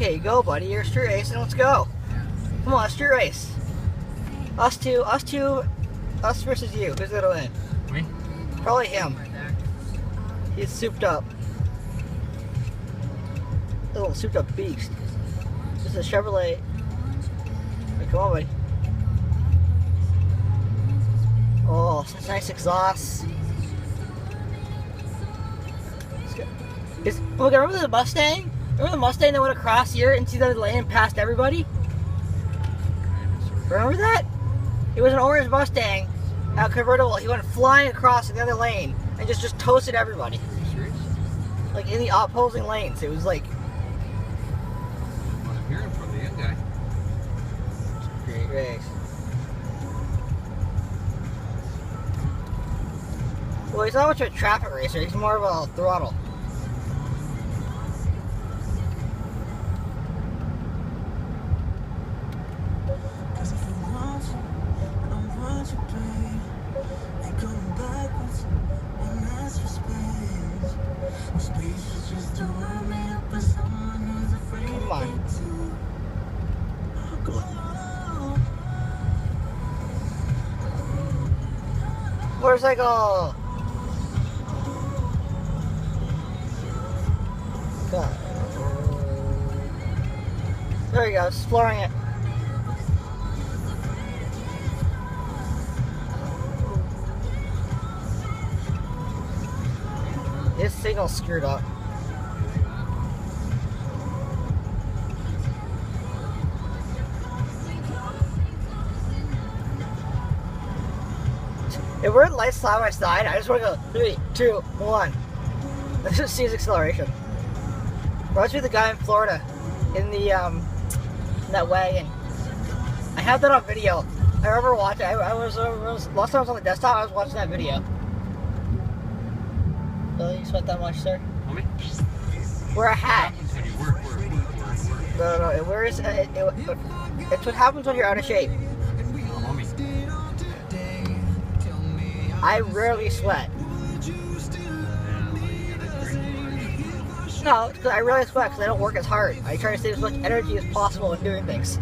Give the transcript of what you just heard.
Okay, go, buddy. You're street racing. Let's go. Come on, street race. Us two, us versus you. Who's gonna win? Me? Probably him. He's souped up. Little souped up beast. This is a Chevrolet. Hey, come on, buddy. Oh, such nice exhaust. Look, remember the Mustang? Remember the Mustang that went across here into the lane past everybody? Remember that? It was an orange Mustang, a convertible. He went flying across the other lane and just toasted everybody. Like in the opposing lanes. It was like. I'm hearing from the young guy. Great race. Well, he's not much of a traffic racer. He's more of a throttle. Come on. Motorcycle! God. There he goes, exploring it. His signal's screwed up. If we're at lights side by side, I just want to go 3, 2, 1. Let's just see his acceleration. Brought you the guy in Florida in the in that wagon. I have that on video. I remember watching. I was last time I was on the desktop. I was watching that video. Really, you sweat that much, sir? Homie? Wear a hat. When you work. No, it wears. It's what happens when you're out of shape. Homie. I rarely sweat. No, because I rarely sweat because I don't work as hard. I try to save as much energy as possible when doing things.